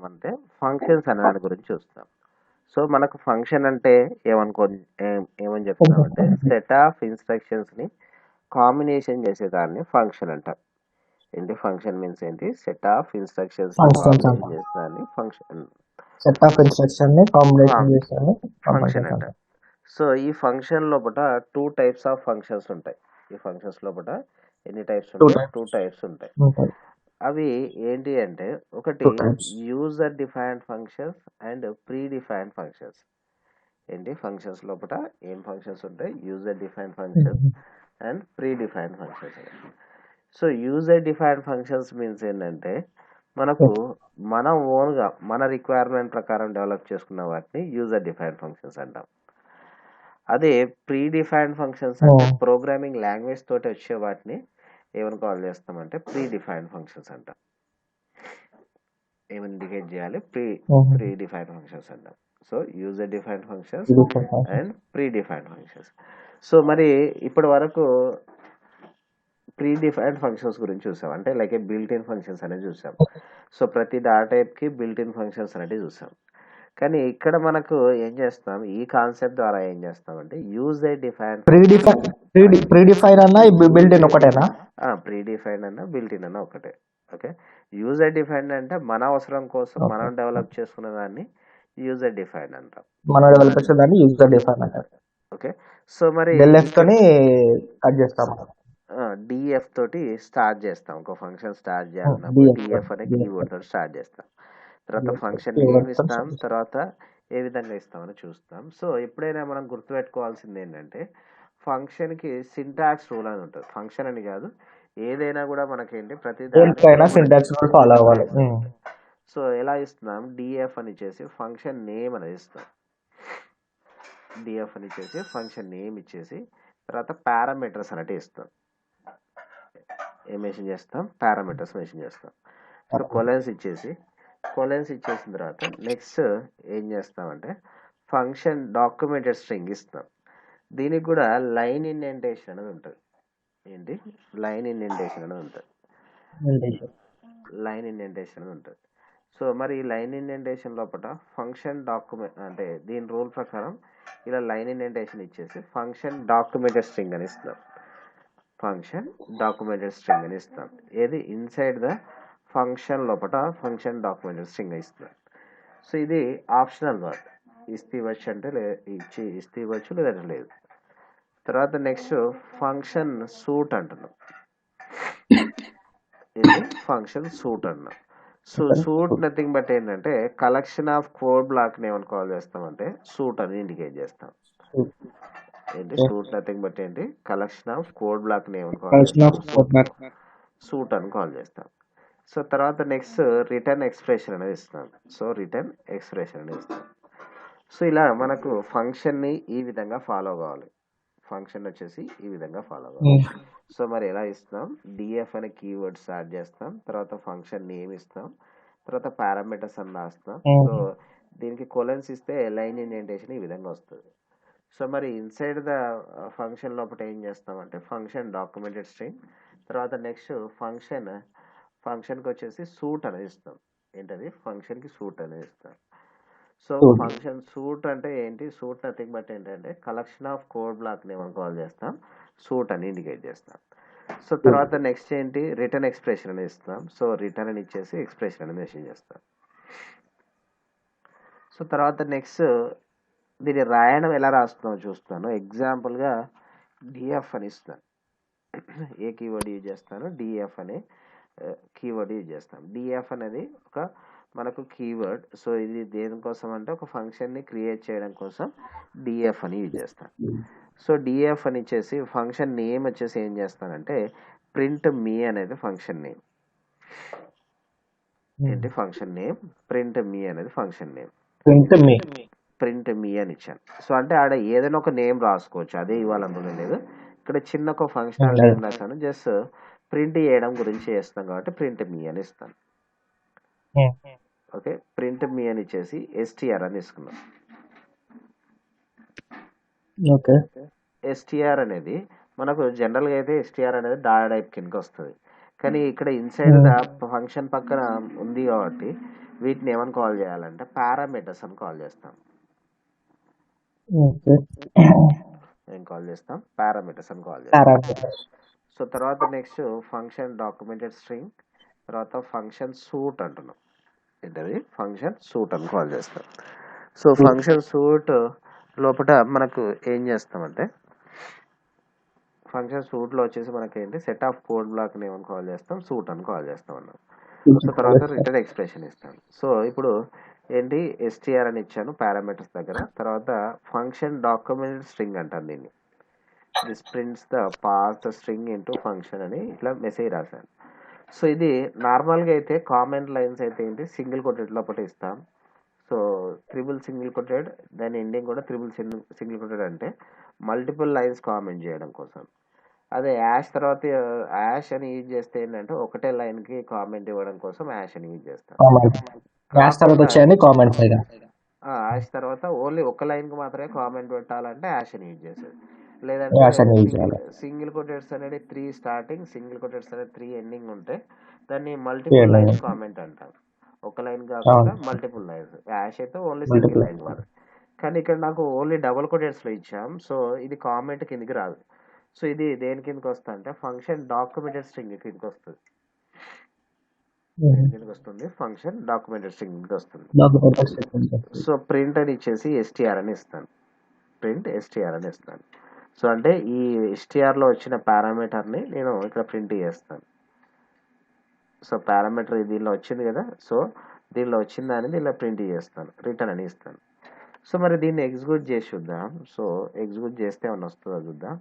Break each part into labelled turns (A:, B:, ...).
A: అంటే ఫంక్షన్స్ అనే దాని గురించి చూస్తాం. సో మనకు ఫంక్షన్ అంటే ఏమని చెప్తామంటే సెట్ ఆఫ్ ఇన్స్ట్రక్షన్స్ ని కాంబినేషన్ చేసేదాన్ని ఫంక్షన్ అంటాం. ఏంటి ఫంక్షన్ మీన్స్ ఏంటి? సెట్ ఆఫ్ ఇన్స్ట్రక్షన్స్ ని
B: ఫంక్షన్స్
A: కాంబినేషన్
B: అంటాం.
A: చేసేదాన్ని ఫంక్షన్
B: సెట్ ఆఫ్ ఇన్స్ట్రక్షన్ ని కాంబినేషన్ చేస్తాను
A: ఫంక్షన్
B: ఫంక్షన్స్
A: అంటాం.
B: అంటాం.
A: సో ఈ ఫంక్షన్ లోపల 2 టైప్స్ ఆఫ్ ఫంక్షన్స్ ఉంటాయి. ఈ ఫంక్షన్స్ లోపల ఎన్ని టైప్స్
B: టూ
A: ఉంటాయి? 2
B: టైప్స్
A: టైప్స్ ఉంటాయి.
B: ఉంటాయి.
A: అవి ఏంటి అంటే ఒకటి
B: 2 types.
A: User defined functions and pre defined functions. ఏంటి ఫంక్షన్స్ లోపల ఏం ఫంక్షన్స్ ఉంటాయి? User defined functions and pre defined functions. So user defined functions means ఏంటంటే మనకు మనం ఓన్గా మన రిక్వైర్మెంట్ ప్రకారం డెవలప్ చేసుకున్న వాటిని యూజర్ డిఫైన్డ్ ఫంక్షన్స్ అంటాం. అదే ప్రీ డిఫైన్డ్ ఫంక్షన్స్ అంటే ప్రోగ్రామింగ్ లాంగ్వేజ్ తోటి వచ్చే వాటిని ఏమని కాల్ చేస్తామంటే ప్రీ డిఫైన్డ్ ఫంక్షన్స్ అంటాం. ఏమని ఇండికేట్ చేయాలి? ప్రీ డిఫైన్డ్ ఫంక్షన్స్ అంటాం. So user defined functions and pre defined functions. So మరి ఇప్పటి వరకు ప్రీ డిఫైన్డ్ ఫంక్షన్స్ గురించి చూసాం. అంటే లైక్ బిల్ట్ ఇన్ ఫంక్షన్స్ అనేది చూసాం. సో ప్రతి డేటా టైప్ కి బిల్ట్ ఇన్ ఫంక్షన్స్ అనేది చూసాం. కానీ ఇక్కడ మనకు ఏం చేస్తాం? ఈ కాన్సెప్ట్ ద్వారా ఏం చేస్తామంటే యూజర్ డిఫైన్డ్
B: ప్రీ డిఫైన్ అన్న బిల్ట్ ఇన్ ఒకటేనా?
A: ప్రీ డిఫైన్డ్ అన్న బిల్ట్ ఇన్ అన్న ఒకటే. ఓకే, యూజర్ డిఫైన్డ్ అంటే మన అవసరం కోసం మనం డెవలప్ చేసుకున్న దాన్ని యూజర్ డిఫైన్డ్ అంటాం.
B: మనం డెవలప్ చేసే దాన్ని యూజర్ డిఫైన్ అంటారు.
A: ఓకే, సో మరి
B: డెల్ఎఫ్ తోని కట్ చేస్తాం.
A: డిఎఫ్ తోటి స్టార్ట్ చేస్తాం. ఒక ఫంక్షన్ స్టార్ట్ చేయాలన్నప్పుడు డిఎఫ్ అనే కీవర్డ్ తోటి స్టార్ట్ చేస్తాం. తర్వాత ఫంక్షన్ నేమ్ ఇస్తాం, తర్వాత ఏ విధంగా ఇస్తామని చూస్తాం. సో ఎప్పుడైనా మనం గుర్తుపెట్టుకోవాల్సింది ఏంటంటే ఫంక్షన్ కి సింటాక్స్ రూల్ అని ఉంటుంది. ఫంక్షన్ అని కాదు, ఏదైనా కూడా మనకేంటి ప్రతి
B: సింటాక్స్ రూల్ ఫాలో అవ్వాలి.
A: సో ఎలా ఇస్తున్నాం? డిఎఫ్ అని ఇచ్చేసి ఫంక్షన్ నేమ్ అనేది ఇస్తాం. డిఎఫ్ అని ఇచ్చేసి ఫంక్షన్ నేమ్ ఇచ్చేసి తర్వాత పారామీటర్స్ అనేవి ఇస్తాం. ఏం మెన్షన్ చేస్తాం? పారామీటర్స్ మెన్షన్ చేస్తాం. సో కొలెన్స్ ఇచ్చేసిన తర్వాత నెక్స్ట్ ఏం చేస్తామంటే ఫంక్షన్ డాక్యుమెంటెడ్ స్ట్రింగ్ ఇస్తాం. దీనికి కూడా లైన్ ఇండెంటేషన్ అనేది ఉంటుంది. ఏంటి? లైన్ ఇండెంటేషన్ అనేది ఉంటుంది. సో మరి ఈ లైన్ ఇండెంటేషన్ లోపల ఫంక్షన్ డాక్యుమెంట్ అంటే దీని రూల్ ప్రకారం ఇలా లైన్ ఇండెంటేషన్ ఇచ్చేసి ఫంక్షన్ డాక్యుమెంటెడ్ స్ట్రింగ్ అని ఇస్తాం. ఏది? ఇన్సైడ్ ద ఫంక్షన్ లోపల ఫంక్షన్ డాక్యుమెంటెడ్ స్ట్రింగ్ ఇస్తాం. సో ఇది ఆప్షనల్ వర్డ్. ఇవ్వచ్చు అంటే ఇవ్వచ్చు లేదంటే లేదు. తర్వాత నెక్స్ట్ ఫంక్షన్ సూట్ అంటున్నాం. ఇది ఫంక్షన్ సూట్ అన్నాం. సో సూట్ నథింగ్ బట్ ఏంటంటే కలెక్షన్ ఆఫ్ కోడ్ బ్లాక్ ని ఏమని కాల్ చేస్తామంటే సూట్ అని ఇండికేట్ చేస్తాం. ఏంటి? సూట్ నథింగ్ బట్ ఏంటి? కలెక్షన్ ఆఫ్ కోడ్ బ్లాక్ ని ఏమని కాల్ చేస్తాం? సూట్ అని కాల్ చేస్తాం. సో తర్వాత నెక్స్ట్ రిటర్న్ ఎక్స్ప్రెషన్ అనేది ఇస్తాం. సో ఇలా మనకు ఫంక్షన్ ని ఈ విధంగా ఫాలో కావాలి. ఫంక్షన్ వచ్చేసి ఈ విధంగా ఫాలో కావాలి. సో మరి ఎలా ఇస్తాం? డిఎఫ్ అనే కీవర్డ్ స్టార్ట్ చేస్తాం, తర్వాత ఫంక్షన్ నేమ్ ఇస్తాం, తర్వాత పారామీటర్స్ అని రాస్తాం. సో దీనికి కొలెన్స్ ఇస్తే లైన్ ఇండెంటేషన్ ఈ విధంగా వస్తుంది. సో మరి ఇన్సైడ్ ద ఫంక్షన్ లోపల ఏం చేస్తామంటే ఫంక్షన్ డాక్యుమెంటెడ్ స్ట్రింగ్, తర్వాత నెక్స్ట్ ఫంక్షన్కి వచ్చేసి సూట్ అనేది ఇస్తాం. ఏంటది? ఫంక్షన్కి సూట్ అనేది ఇస్తాం. సో ఫంక్షన్ సూట్ అంటే ఏంటి? సూట్ నథింగ్ బట్ ఏంటంటే కలెక్షన్ ఆఫ్ కోడ్ బ్లాక్ ని మనం కాల్ చేస్తాం, సూట్ అని ఇండికేట్ చేస్తాం. సో తర్వాత నెక్స్ట్ ఏంటి? రిటర్న్ ఎక్స్ప్రెషన్ అని ఇస్తాం. సో రిటర్న్ అని ఇచ్చేసి ఎక్స్ప్రెషన్ అని మెన్షన్ చేస్తాం. సో తర్వాత నెక్స్ట్ దీన్ని రాయడం ఎలా రాస్తున్నామో చూస్తాను. ఎగ్జాంపుల్గా డిఎఫ్ అని ఇస్తాను. ఏ కీవర్డ్ యూజ్ చేస్తాను? డిఎఫ్ అనే కీవర్డ్ యూజ్ చేస్తాం. డిఎఫ్ అనేది ఒక మనకు కీవర్డ్. సో ఇది దేనికోసం అంటే ఒక ఫంక్షన్ని క్రియేట్ చేయడం కోసం డిఎఫ్ అని యూజ్ చేస్తాం. సో డిఎఫ్ అని ఇచ్చేసి ఫంక్షన్ నేమ్ వచ్చేసి ఏం చేస్తానంటే ప్రింట్ మీ అనేది ఫంక్షన్ నేమ్. ఏంటి? ఫంక్షన్ నేమ్ ప్రింట్ మీ అనేది ఫంక్షన్ నేమ్. ప్రింట్ మీ అని ఇచ్చాను. సో అంటే ఆడ ఏదైనా ఒక నేమ్ రాసుకోవచ్చు, అదే ఇవ్వాలనుకునే లేదు. ఇక్కడ చిన్న ఒక ఫంక్షనల్ నేమ్ రాశాను, జస్ట్ ప్రింట్ చేయడం గురించి చేస్తాం కాబట్టి ప్రింట్ మీ అని ఇస్తాను. ఓకే, ప్రింట్ మీ అని ఇచ్చేసి ఎస్టిఆర్ అని తీసుకున్నాం. ఎస్టిఆర్ అనేది మనకు జనరల్గా అయితే ఎస్టిఆర్ అనేది డాటా టైప్ కిందకి వస్తుంది. కానీ ఇక్కడ ఇన్సైడ్ ద ఫంక్షన్ పక్కన ఉంది కాబట్టి వీటిని ఏమని కాల్ చేయాలంటే పారామీటర్స్ అని కాల్ చేస్తాం.
B: ఓకే.
A: ఏం కాల్ చేస్తాం? పారామీటర్స్ అని కాల్ చేస్తాం.
B: పారామీటర్స్.
A: సో తర్వాత నెక్స్ట్ ఫంక్షన్ డాక్యుమెంటెడ్ స్ట్రింగ్, తర్వాత ఫంక్షన్ సూట్ అంటున్నాం. ఏంటది? ఫంక్షన్ సూట్ అని కాల్ చేస్తాం. సో ఫంక్షన్ సూట్ లోపల మనకు ఏం చేస్తామంటే ఫంక్షన్ సూట్ లో వచ్చేసి మనకి ఏంటి సెట్ ఆఫ్ కోడ్ బ్లాక్ ఏమని కాల్ చేస్తాం? సూట్ అని కాల్ చేస్తాం అన్నాం. సో తర్వాత రిటర్న్ ఎక్స్ప్రెషన్ ఇస్తాం. సో ఇప్పుడు ఏంటి ఎస్టీఆర్ అని ఇచ్చాను పారామీటర్స్ దగ్గర. తర్వాత ఫంక్షన్ డాక్యుమెంటెడ్ స్ట్రింగ్ అంటాను దీన్ని. This prints the pass the string into function అని ఇట్లా మెసేజ్ రాశాను. సో ఇది నార్మల్గా అయితే కామెంట్ లైన్స్ అయితే ఏంటి సింగిల్ కొటెడ్ లోపల ఇస్తాం. సో త్రిబుల్ సింగిల్ కొటెడ్ దాని ఎండింగ్ కూడా త్రిబుల్ సింగిల్ కొటెడ్ అంటే మల్టిపుల్ లైన్స్ కామెంట్ చేయడం కోసం. అదే యాష్ తర్వాత యాష్ అని యూజ్ చేస్తే ఏంటంటే ఒకటే లైన్ కి కామెంట్ ఇవ్వడం కోసం యాష్ అని యూజ్ చేస్తాం.
B: యాష్ తర్వాత వచ్చాయని కామెంట్స్ ఇక.
A: యాష్ తర్వాత ఓన్లీ ఒక లైన్ కి మాత్రమే కామెంట్ పెట్టాలంటే యాష్ అని యూజ్ చేసేది. లేదంటే
B: యాష్ అని యూజ్ చేయాలి.
A: సింగిల్ కొటెడ్స్ అనేది 3 స్టార్టింగ్, సింగిల్ కొటెడ్స్ అనేది 3 ఎండింగ్ ఉంటే దాన్ని మల్టిపుల్ లైన్స్ కామెంట్ అంటాం. ఒక లైన్ కాకుండా మల్టిపుల్ లైన్స్. యాష్ అయితే ఓన్లీ సింగిల్ లైన్ వాడు. కానీ ఇక్కడ నాకు ఓన్లీ డబుల్ కొటెడ్స్ లో ఇచ్చాం. సో ఇది కామెంట్ కిందికి రాదు. సో ఇది దేని కిందకి వస్తుంది అంటే ఫంక్షన్ డాక్యుమెంటెడ్ స్ట్రింగ్ కిందకి వస్తుంది. కిందకి వస్తుంది ఫంక్షన్ డాక్యుమెంటెడ్ స్ట్రింగ్ కిందకి వస్తుంది. సో ప్రింట్ అని ఇచ్చేసి ఎస్టీఆర్ అని ఇస్తాను. ప్రింట్ ఎస్టీఆర్ అని ఇస్తాను. సో అంటే ఈ ఎస్టీఆర్ లో వచ్చిన పారామీటర్ ని నేను ఇక్కడ ప్రింట్ చేస్తాను. సో పారామీటర్ దీనిలో వచ్చింది కదా, సో దీనిలో వచ్చిందని దీనిలో ప్రింట్ చేస్తాను, రిటర్న్ అని ఇస్తాను. సో మరి దీన్ని ఎగ్జిక్యూట్ చేసి చూద్దాం. సో ఎగ్జిక్యూట్ చేస్తే ఏమన్నా వస్తుందో చూద్దాం.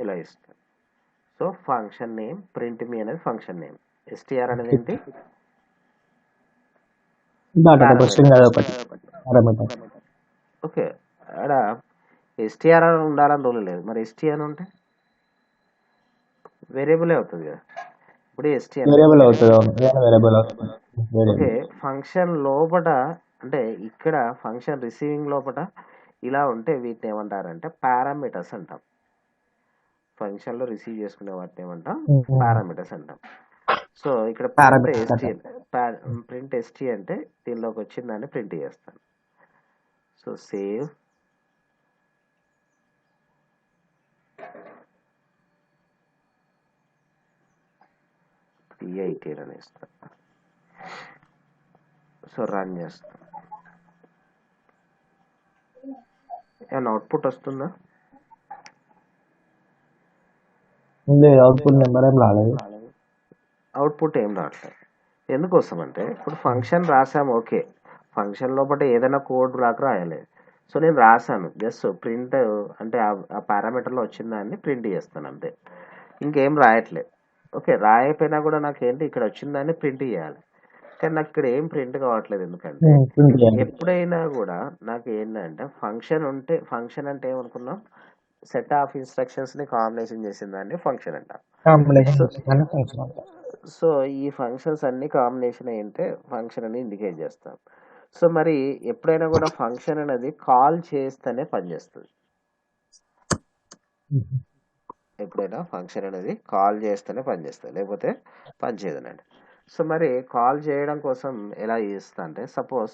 A: ఇలా ఇస్తాను. సో ఫంక్షన్ నేమ్ ప్రింట్ మీ అనేది ఫంక్షన్ నేమ్, ఎస్టీఆర్ అనేది ఏంటి? ఓకే, అక్కడ ఎస్టీఆర్ అని ఉండాలని రూల్ లేదు. మరి ఎస్టీ అని ఉంటే వేరియబుల్ అవుతుంది కదా. ఇప్పుడు ఎస్టీ ఓకే, ఫంక్షన్ లోపల అంటే ఇక్కడ ఫంక్షన్ రిసీవింగ్ లోపల ఇలా ఉంటే వీటిని ఏమంటారంటే పారామీటర్స్ అంటాం. ఫంక్షన్ లో రిసీవ్ చేసుకునే వాటిని ఏమంటాం? పారామీటర్స్ అంటాం. సో ఇక్కడ ప్రింట్ ఎస్టీ అంటే దీనిలోకి వచ్చిందని ప్రింట్ చేస్తాను. సో సేవ్ P18 అని ఇస్తాను. సో రన్ చేస్తాను. ఏమన్నా అవుట్పుట్ వస్తుందా?
B: అవుట్పుట్ నెంబర్ ఏం రాలేదు.
A: అవుట్పుట్ ఏం రావట్లేదు. ఎందుకోసం అంటే ఇప్పుడు ఫంక్షన్ రాసాము, ఓకే, ఫంక్షన్ లోపల ఏదైనా కోడ్ బ్లాక్ రాయాలి. సో నేను రాశాను, జస్ట్ ప్రింట్ అంటే ఆ పారామీటర్లో వచ్చిన దాన్ని ప్రింట్ చేస్తాను అంతే, ఇంకేం రాయట్లేదు. ఓకే, రాయకపోయినా కూడా నాకు ఏంటి ఇక్కడ వచ్చిన దాన్ని ప్రింట్ చేయాలి. కానీ నాకు ఇక్కడ ఏం ప్రింట్ కావట్లేదు. ఎందుకంటే ఎప్పుడైనా కూడా నాకు ఏంటంటే ఫంక్షన్ ఉంటే, ఫంక్షన్ అంటే ఏమనుకున్నాం? సెట్ ఆఫ్ ఇన్స్ట్రక్షన్స్ ని కాంబినేషన్ చేసిన దాన్ని ఫంక్షన్ అంటాం. సో ఈ ఫంక్షన్స్ అన్ని కాంబినేషన్ అయితే ఫంక్షన్ అని ఇండికేట్ చేస్తాం. సో మరి ఎప్పుడైనా కూడా ఫంక్షన్ అనేది కాల్ చేస్తేనే పనిచేస్తుంది. ఎప్పుడైనా ఫంక్షన్ అనేది కాల్ చేస్తేనే పనిచేస్తుంది, లేకపోతే పనిచేయదనండి. సో మరి కాల్ చేయడం కోసం ఎలా చేస్తా అంటే సపోజ్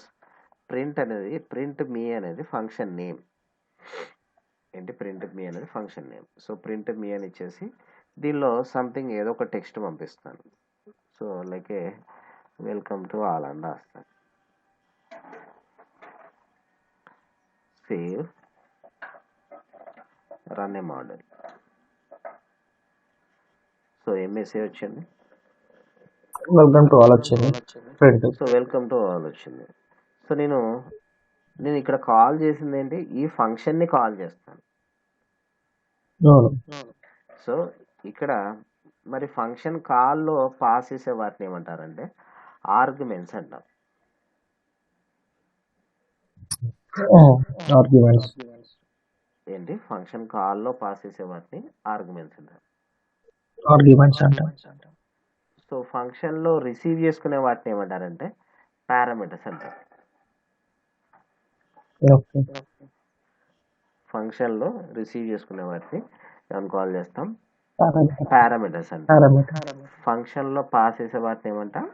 A: ప్రింట్ అనేది ప్రింట్ మీ అనేది ఫంక్షన్ నేమ్. ఏంటి? ప్రింట్ మీ అనేది ఫంక్షన్ నేమ్. సో ప్రింట్ మీ అని ఇచ్చేసి దీనిలో సంథింగ్ ఏదో ఒక టెక్స్ట్ పంపిస్తాను. So like welcome to all అని రాస్తాను. సేవ్, రన్ ఏ మోడల్. సో ఏం మెసేజ్ వచ్చింది?
B: వెల్కమ్ టు ఆల్ వచ్చింది.
A: సో వెల్కమ్ టు ఆల్ వచ్చింది. సో నేను ఇక్కడ కాల్ చేసింది ఏంటి? ఈ ఫంక్షన్ ని కాల్ చేస్తాను. సో ఇక్కడ మరి ఫంక్షన్ కాల్లో పాస్ చేసే వాటిని ఏమంటారంటే ఆర్గ్యుమెంట్స్ అంటాం. ఏంటి? ఫంక్షన్ కాల్లో పాస్ చేసే వాటిని ఆర్గ్యుమెంట్స్ అంటాం. సో ఫంక్షన్లో రిసీవ్ చేసుకునే వాటిని ఏమంటారంటే పారామీటర్స్ అంటారు.
B: ఓకే.
A: ఫంక్షన్లో రిసీవ్ చేసుకునే వాటిని మనం కాల్ చేస్తాం
B: పారామీటర్.
A: పారామీటర్స్ అంటాం.
B: పారామీటర్.
A: ఫంక్షన్లో పాస్ చేసే వాటిని ఏమంటాం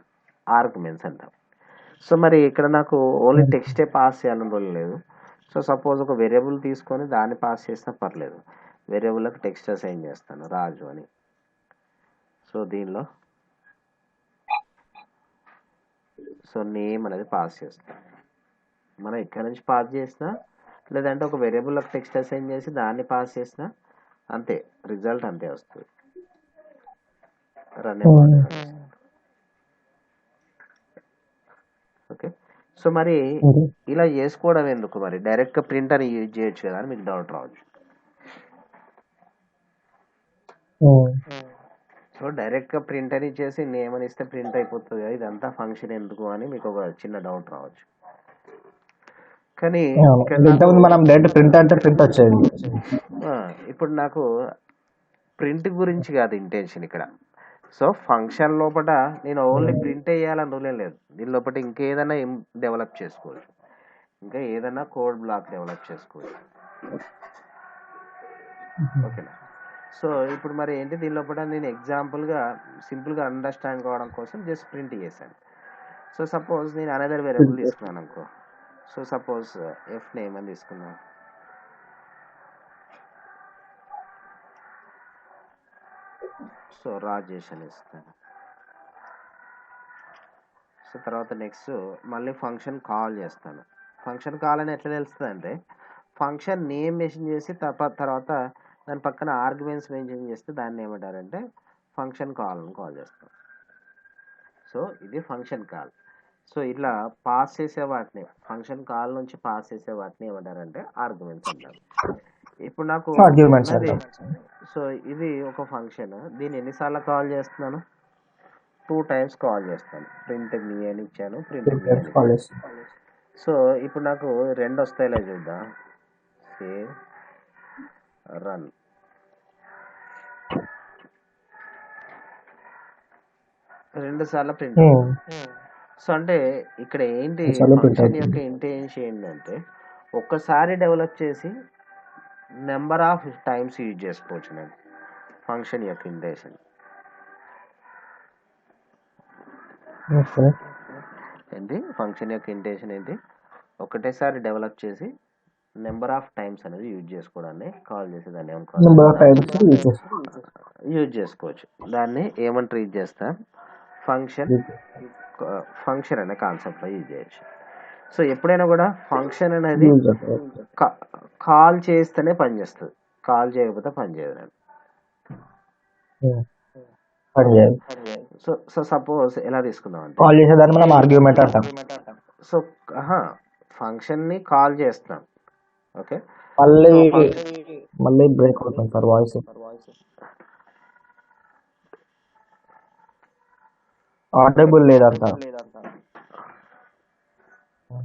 A: ఆర్గ్యుమెంట్స్ అంటాం. సో మరి ఇక్కడ నాకు ఓన్లీ టెక్స్టే పాస్ చేయాలని రూల్ లేదు. సో సపోజ్ ఒక వేరియబుల్ తీసుకొని దాన్ని పాస్ చేసినా పర్లేదు. వేరియబుల్కి టెక్స్ట్ అసైన్ చేస్తాను రాజు అని. సో దీనిలో సో నేమ్ అనేది పాస్ చేస్తాను. మనం ఇక్కడ నుంచి పాస్ చేసినా లేదంటే ఒక వేరియబుల్కి టెక్స్ట్ అసైన్ చేసి దాన్ని పాస్ చేసినా అంతే, రిజల్ట్ అంతే వస్తుంది. Run okay. సో మరి ఇలా చేసుకోవడం ఎందుకు, మరి డైరెక్ట్గా ప్రింట్ అని యూజ్ చేయొచ్చు కదా అని మీకు డౌట్ రావచ్చు. సో డైరెక్ట్గా ప్రింట్ అని చేసి నేమ్ అని ఇస్తే ప్రింట్ అయిపోతుంది కదా, ఇదంతా ఫంక్షన్ ఎందుకు అని మీకు ఒక చిన్న డౌట్ రావచ్చు. కానీ
B: మనం డైరెక్ట్ ప్రింట్ అంటే ప్రింట్ వచ్చేది.
A: ఇప్పుడు నాకు ప్రింట్ గురించి కాదు ఇంటెన్షన్ ఇక్కడ. సో ఫంక్షన్ లోపల నేను ఓన్లీ ప్రింట్ వేయాలని రూల్ లేదు. దీని లోపల ఇంకేదైనా డెవలప్ చేసుకోవచ్చు, ఇంకా ఏదైనా కోడ్ బ్లాక్ డెవలప్ చేసుకోవచ్చు. ఓకేనా. సో ఇప్పుడు మరి ఏంటి దీని లోపల నేను ఎగ్జాంపుల్గా సింపుల్గా అండర్స్టాండ్ కావడం కోసం జస్ట్ ప్రింట్ చేశాను. సో సపోజ్ నేను అనదర్ వేరియబుల్ తీసుకున్నాను అనుకో. సో సపోజ్ ఎఫ్ నేమ్ అని తీసుకున్నాను. సో రాజేష్ అని ఇస్తాను. సో తర్వాత నెక్స్ట్ మళ్ళీ ఫంక్షన్ కాల్ చేస్తాను. ఫంక్షన్ కాల్ అని ఎట్లా తెలుస్తుంది అంటే ఫంక్షన్ నేమ్ మెన్షన్ చేసి తర్వాత దాని పక్కన ఆర్గ్యుమెంట్స్ మెన్షన్ చేస్తే దాన్ని ఏమంటారంటే ఫంక్షన్ కాల్ అని కాల్ చేస్తాం. సో ఇది ఫంక్షన్ కాల్. సో ఇట్లా పాస్ చేసే వాటిని ఫంక్షన్ కాల్ నుంచి పాస్ చేసే వాటిని ఏమంటారంటే ఆర్గ్యుమెంట్స్ అంటారు. ఇప్పుడు నాకు సో ఇది ఒక ఫంక్షన్, దీన్ని ఎన్నిసార్లు కాల్ చేస్తున్నాను, 2 times కాల్ చేస్తాను. ప్రింట్ మీ అని ఇచ్చాను, ప్రింట్ మీ అని. సో ఇప్పుడు నాకు 2 వస్తాయిలే చూద్దాం. Save run. రెండు సార్లు ప్రింట్. సో అంటే ఇక్కడ ఏంటి ఫంక్షన్ యొక్క ఇంటెన్షన్ ఏంటంటే ఒక్కసారి డెవలప్ చేసి నెంబర్ ఆఫ్ టైమ్స్ యూజ్ చేసుకోవచ్చు నేను. ఫంక్షన్ యొక్క ఇంటెన్షన్ ఏంటి, ఫంక్షన్ యొక్క ఇంటెన్షన్ ఏంటి, ఒకటేసారి డెవలప్ చేసి నెంబర్ ఆఫ్ టైమ్స్ అనేది యూజ్ చేసుకోవడాన్ని కాల్ చేసి దాన్ని యూజ్ చేసుకోవచ్చు. దాన్ని ఏమని ట్రీట్ చేస్తా, ఫంక్షన్ అనే కాన్సెప్ట్లో యూజ్ చేయొచ్చు. సో ఎప్పుడైనా కూడా ఫంక్షన్ అనేది కాల్ చేస్తేనే పనిచేస్తుంది, కాల్ చేయకపోతే పనిచేయదు. సో సో సపోజ్ ఎలా తీసుకుందాం అంటే
B: కాల్ చేసేదాన్ని మనం ఆర్గ్యుమెంట్ అంటాం.
A: సో ఫంక్షన్ ని కాల్ చేస్తాం. ఓకే,
B: మళ్ళీ బ్రేక్ అవుతుంది సార్ వాయిస్. ఆడిబుల్ లేదంట.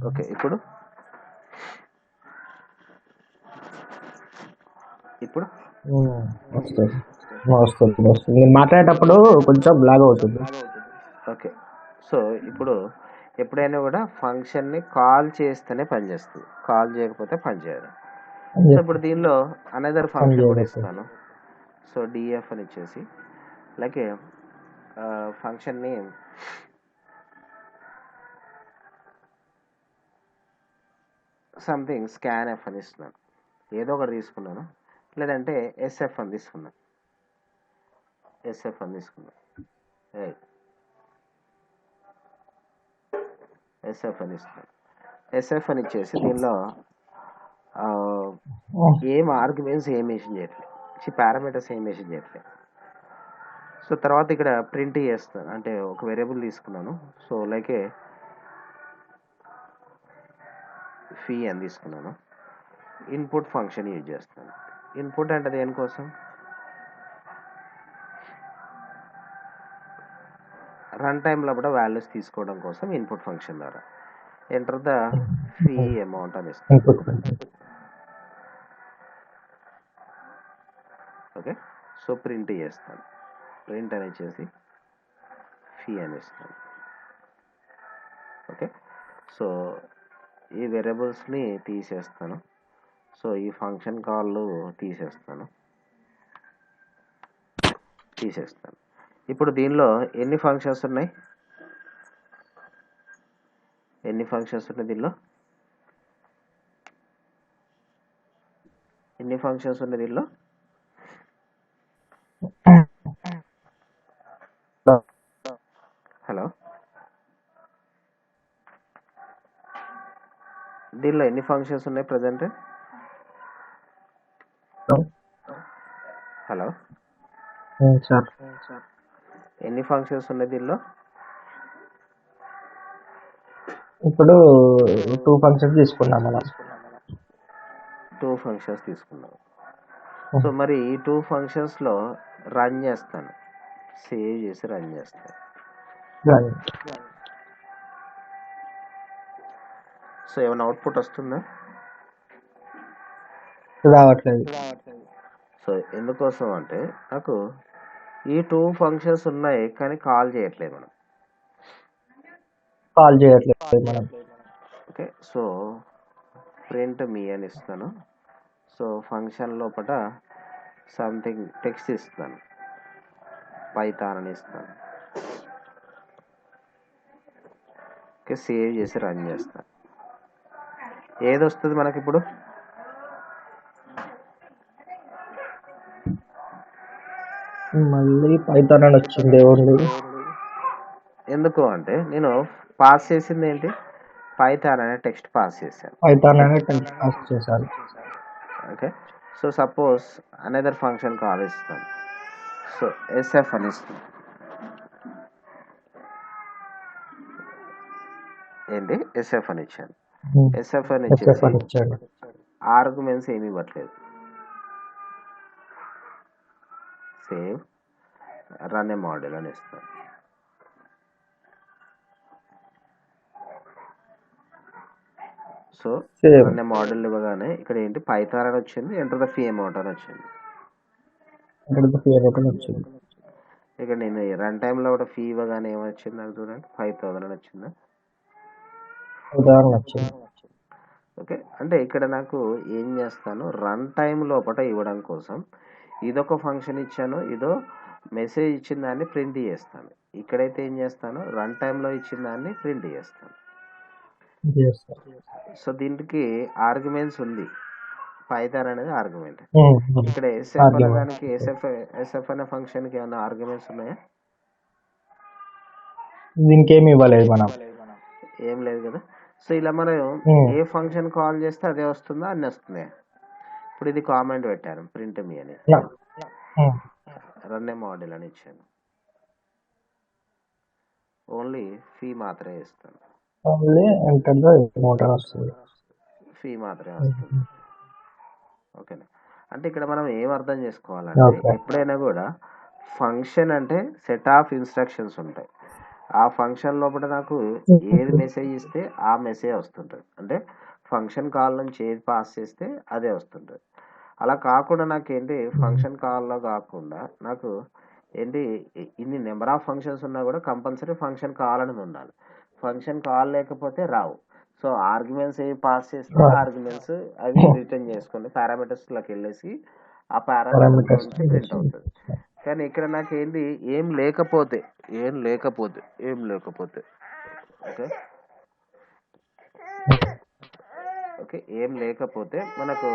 A: ఓకే ఇప్పుడు ఇప్పుడు
B: వస్తుంది. నేను మాట్లాడేటప్పుడు కొంచెం బ్లాగ్ అవుతుంది.
A: ఓకే. సో ఇప్పుడు ఎప్పుడైనా కూడా ఫంక్షన్ని కాల్ చేస్తేనే పనిచేస్తుంది, కాల్ చేయకపోతే పనిచేయదు. సో ఇప్పుడు దీనిలో అనదర్ ఫంక్షన్ కూడా ఇస్తాను. సో డిఎఫ్ అని ఇచ్చేసి అలాగే function name something scan F అని ఇస్తున్నాను. ఏదో ఒకటి తీసుకున్నాను, లేదంటే ఎస్ఎఫ్ అని తీసుకున్నాను. ఎస్ఎఫ్ అని తీసుకున్నాను. ఎస్ఎఫ్ అని ఇస్తున్నాను. ఎస్ఎఫ్ అని ఇచ్చేసి దీనిలో ఏం ఆర్గ్యుమెంట్స్ ఏం మెన్షన్ చేయట్లేదు, పారామీటర్స్ ఏం మెన్షన్ చేయట్లేదు. సో తర్వాత ఇక్కడ ప్రింట్ చేస్తాను, అంటే ఒక వేరియబుల్ తీసుకున్నాను. సో లైక్ ఫీ అని తీసుకున్నాను. ఇన్పుట్ ఫంక్షన్ యూజ్ చేస్తాను. ఇన్పుట్ అంటే దేనికోసం, రన్ టైంలో కూడా వాల్యూస్ తీసుకోవడం కోసం ఇన్పుట్ ఫంక్షన్ ద్వారా ఎంటర్ ద ఫీ అమౌంట్ అని ఇస్తాను. ఓకే. సో ప్రింట్ చేస్తాను. ప్రింట్ అని చేసి ఫీ అని ఇస్తాను. ఓకే, సో ఈ వేరియబుల్స్ని తీసేస్తాను. సో ఈ ఫంక్షన్ కాళ్ళు తీసేస్తాను. ఇప్పుడు దీనిలో ఎన్ని ఫంక్షన్స్ ఉన్నాయి? దీనిలో ఎన్ని ఫంక్షన్స్ ఉన్నాయి దీనిలో? హలో, దీనిలో ఎన్ని ఫంక్షన్స్ ఉన్నాయి ప్రజెంట్? హలో
B: సార్,
A: ఎన్ని ఫంక్షన్స్ ఉన్నాయి దీనిలో?
B: ఇప్పుడు 2 ఫంక్షన్స్ తీసుకున్నాం మనం.
A: 2 ఫంక్షన్స్ తీసుకున్నాం. సో మరి ఈ 2 ఫంక్షన్స్లో రన్ చేస్తాను, సేవ్ చేసి రన్ చేస్తాను. సో ఏమైనా అవుట్పుట్ వస్తుందా?
B: రావట్లేదు.
A: సో ఎందుకోసం అంటే నాకు ఈ 2 ఫంక్షన్స్ ఉన్నాయి కానీ కాల్ చేయట్లేదు మనం. ఓకే, సో ప్రింట్ మీ అని ఇస్తాను. సో ఫంక్షన్ లోపల సంథింగ్ టెక్స్ట్ ఇస్తాను, పైథాన్ అని ఇస్తాను. ఓకే, సేవ్ చేసి రన్ చేస్తాను. ఏది వస్తుంది మనకి ఇప్పుడు?
B: మళ్ళీ పైథాన్ అని వచ్చింది.
A: ఎందుకు అంటే నేను పాస్ చేసింది ఏంటి? పైథాన్ అనే టెక్స్ట్ పాస్ చేశాను. Okay, so suppose another function call ఇస్తాను. సో ఎస్ఎఫ్ అని ఇస్తాను. ఏంటి? ఎస్ఎఫ్ అని ఇచ్చాను. ఎస్ఎఫ్ అని ఇచ్చేసి ఆర్గ్యుమెంట్స్ ఏమి ఇవ్వట్లేదు. సేవ్ రన్ ఏ మోడల్ అని ఇస్తాను. సో రన్ ఏ మోడల్ ఇవ్వగానే ఇక్కడ ఏంటి? పైథాన్ అని వచ్చింది, ఎంటర్ ద ఫీ అమౌంట్ అని వచ్చింది. ఇక్కడ నేను రన్ టైంలో కూడా ఫీ ఇవ్వగానే ఏమొచ్చింది నాకు చూడండి, 5000 అని వచ్చిందా? ఓకే, అంటే ఇక్కడ నాకు ఏం చేస్తాను, రన్ టైం లోపల ఇవ్వడం కోసం ఇదొక ఫంక్షన్ ఇచ్చాను, ఇదో మెసేజ్ ఇచ్చిన దాన్ని ప్రింట్ చేస్తాను. ఇక్కడైతే ఏం చేస్తాను, రన్ టైంలో ఇచ్చిన దాన్ని ప్రింట్ చేస్తాను. సో దీనికి ఆర్గ్యుమెంట్స్ ఉంది, పైథాన్ అనేది ఆర్గ్యుమెంట్. ఇక్కడ ఎస్ఎఫ్ అనే దానికి ఎస్ఎఫ్ అనే ఫంక్షన్కి ఏమైనా ఆర్గ్యుమెంట్స్ ఉన్నాయా?
B: దీనికి ఏమి ఇవ్వలేదు మనం,
A: ఏం లేదు కదా. సో ఇలా మనం ఏ ఫంక్షన్ కాల్ చేస్తే అదే వస్తుందా, అన్నీ వస్తున్నాయి. ఇప్పుడు ఇది కామెంట్ పెట్టాను, ప్రింట్ మీ అని, రన్ ఏ మోడల్ అని ఇచ్చాను. ఓన్లీ ఫీ మాత్రమే ఇస్తాను, ఫీ మాత్రమే వస్తుంది. ఓకేనా? అంటే ఇక్కడ మనం ఏం అర్థం చేసుకోవాలంటే ఎప్పుడైనా కూడా ఫంక్షన్ అంటే సెట్ ఆఫ్ ఇన్స్ట్రక్షన్స్ ఉంటాయి. ఆ ఫంక్షన్ లోపల నాకు ఏది మెసేజ్ ఇస్తే ఆ మెసేజ్ వస్తుంటుంది. అంటే ఫంక్షన్ కాల్ నుంచి ఏది పాస్ చేస్తే అదే వస్తుంటుంది. అలా కాకుండా నాకు ఏంటి, ఫంక్షన్ కాల్లో కాకుండా నాకు ఏంటి, ఇన్ని నెంబర్ ఆఫ్ ఫంక్షన్స్ ఉన్నా కూడా కంపల్సరీ ఫంక్షన్ కాల్ అనేది ఉండాలి. ఫంక్షన్ కాల్ లేకపోతే రావు. సో ఆర్గ్యుమెంట్స్ ఏవి పాస్ చేస్తే ఆర్గ్యుమెంట్స్ అవి రిటర్న్ చేసుకుని పారామీటర్స్లోకి వెళ్ళేసి ఆ పారామీటర్స్ నుంచి ప్రింట్ అవుతుంది. కానీ ఇక్కడ నాకు ఏంటి, ఏం లేకపోతే ఓకే, ఏం లేకపోతే మనకు